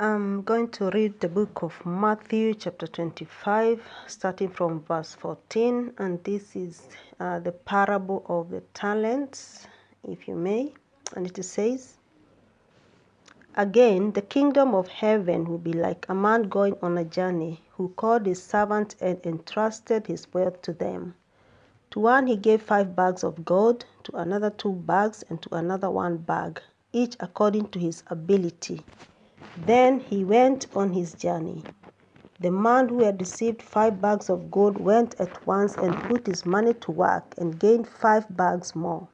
I'm going to read the book of Matthew chapter 25 starting from verse 14, and this is the parable of the talents, if you may. And it says, "Again, the kingdom of heaven will be like a man going on a journey, who called his servants and entrusted his wealth to them. To one he gave 5 bags of gold, to another 2 bags, and to another 1 bag, each according to his ability. Then he went on his journey. The man who had received 5 bags of gold went at once and put his money to work and gained 5 bags more.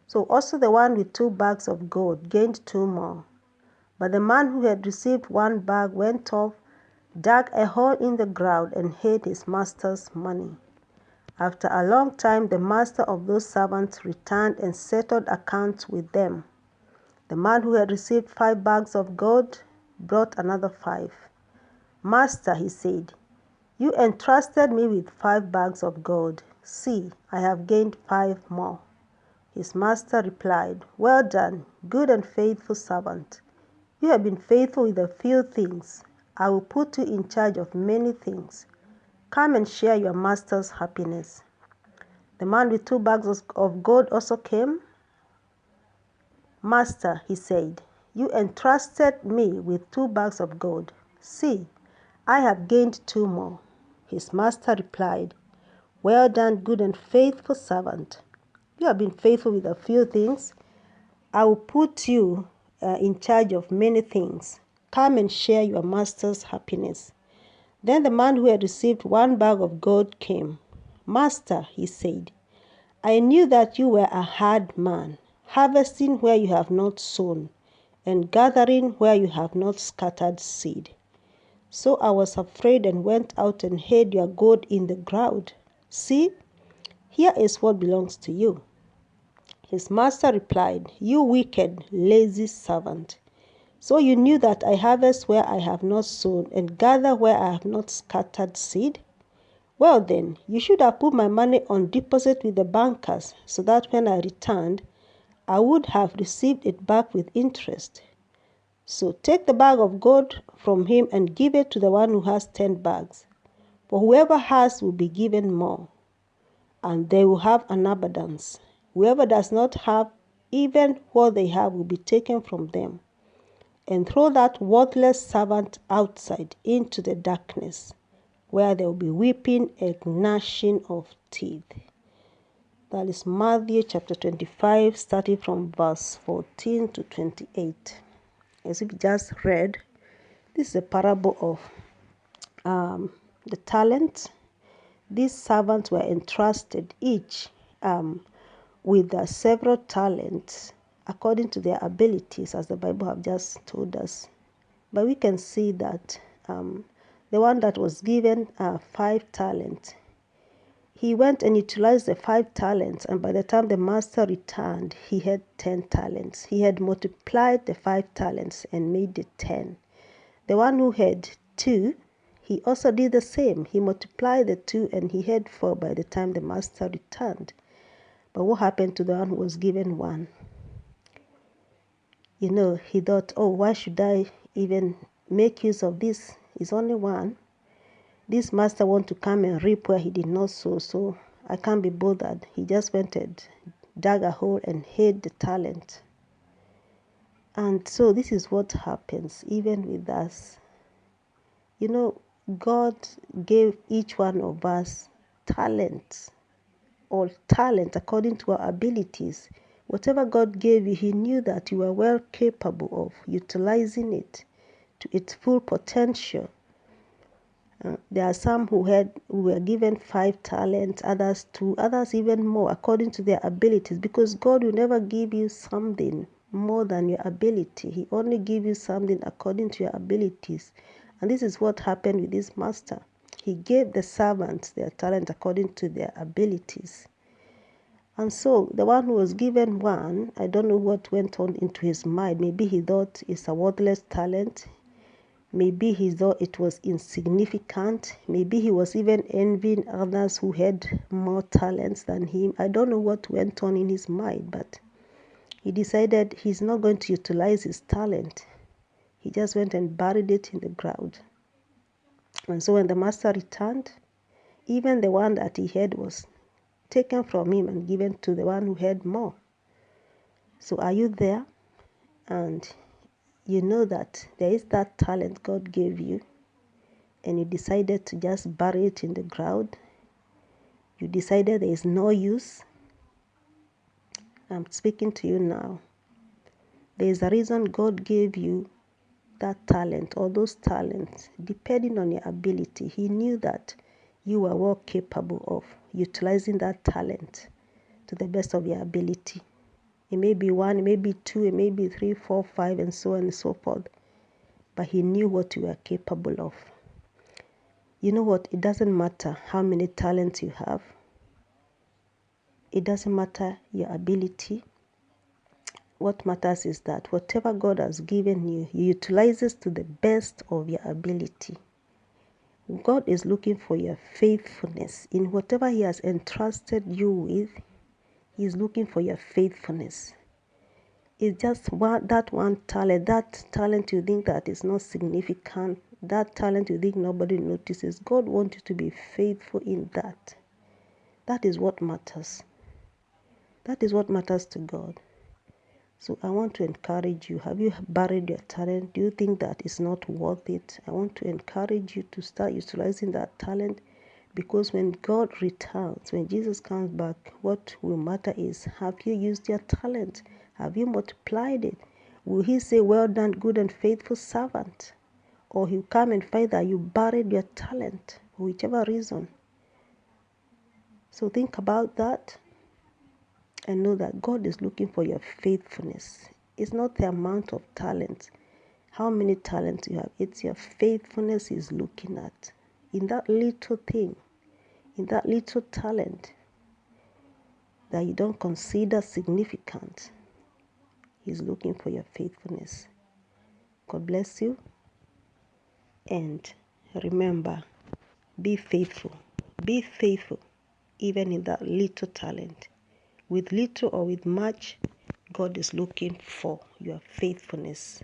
So also the one with 2 bags of gold gained 2 more. But the man who had received 1 bag went off, dug a hole in the ground, and hid his master's money. After a long time, the master of those servants returned and settled accounts with them. The man who had received 5 bags of gold brought another 5. 'Master,' he said, 'you entrusted me with 5 bags of gold. See, I have gained 5 more.' His master replied, 'Well done, good and faithful servant. You have been faithful with a few things. I will put you in charge of many things. Come and share your master's happiness.' The man with 2 bags of gold also came. 'Master,' he said, 'you entrusted me with 2 bags of gold. See, I have gained 2 more.' His master replied, 'Well done, good and faithful servant. You have been faithful with a few things. I will put you in charge of many things. Come and share your master's happiness.' Then the man who had received 1 bag of gold came. 'Master,' he said, 'I knew that you were a hard man, harvesting where you have not sown, and gathering where you have not scattered seed. So I was afraid and went out and hid your gold in the ground. See, here is what belongs to you.' His master replied, 'You wicked, lazy servant. So you knew that I harvest where I have not sown and gather where I have not scattered seed? Well then, you should have put my money on deposit with the bankers, so that when I returned, I would have received it back with interest. So take the bag of gold from him and give it to the one who has 10 bags. For whoever has will be given more, and they will have an abundance. Whoever does not have, even what they have will be taken from them. And throw that worthless servant outside into the darkness, where there will be weeping and gnashing of teeth.'" That is Matthew chapter 25, starting from verse 14 to 28. As we just read, this is a parable of the talents. These servants were entrusted each with several talents according to their abilities, as the Bible have just told us. But we can see that the one that was given 5 talents, he went and utilized the 5 talents, and by the time the master returned, he had 10 talents. He had multiplied the 5 talents and made it 10. The one who had 2, he also did the same. He multiplied the 2 and he had 4 by the time the master returned. But what happened to the one who was given 1? He thought, "Oh, why should I even make use of this? It's only 1. This master wants to come and reap where he did not sow, so I can't be bothered." He just went and dug a hole and hid the talent. And so this is what happens even with us. God gave each one of us talents, or talent according to our abilities. Whatever God gave you, He knew that you were well capable of utilizing it to its full potential. There are some who were given 5 talents, others 2, others even more, according to their abilities, because God will never give you something more than your ability. He only gives you something according to your abilities. And this is what happened with this master. He gave the servants their talent according to their abilities. And so the one who was given 1, I don't know what went on into his mind. Maybe he thought it's a worthless talent. Maybe he thought it was insignificant. Maybe he was even envying others who had more talents than him. I don't know what went on in his mind, but he decided he's not going to utilize his talent. He just went and buried it in the ground. And so when the master returned, even the one that he had was taken from him and given to the one who had more. So are you there? And you know that there is that talent God gave you, and you decided to just bury it in the ground. You decided there is no use. I'm speaking to you now. There is a reason God gave you that talent or those talents, depending on your ability. He knew that you were well capable of utilizing that talent to the best of your ability. It may be one, it may be two, it may be 3, 4, 5, and so on and so forth. But he knew what you were capable of. You know what? It doesn't matter how many talents you have. It doesn't matter your ability. What matters is that whatever God has given you, you utilize it to the best of your ability. God is looking for your faithfulness. In whatever He has entrusted you with, He is looking for your faithfulness. It's just that one talent, that talent you think that is not significant, that talent you think nobody notices. God wants you to be faithful in that. That is what matters. That is what matters to God. So I want to encourage you. Have you buried your talent? Do you think that is not worth it? I want to encourage you to start utilizing that talent, because when God returns, when Jesus comes back, what will matter is, have you used your talent? Have you multiplied it? Will He say, well done, good and faithful servant? Or He'll come and find that you buried your talent, for whichever reason. So think about that. And know that God is looking for your faithfulness. It's not the amount of talent, how many talents you have. It's your faithfulness He's looking at. In that little thing, in that little talent that you don't consider significant, He's looking for your faithfulness. God bless you. And remember, be faithful. Be faithful even in that little talent. With little or with much, God is looking for your faithfulness.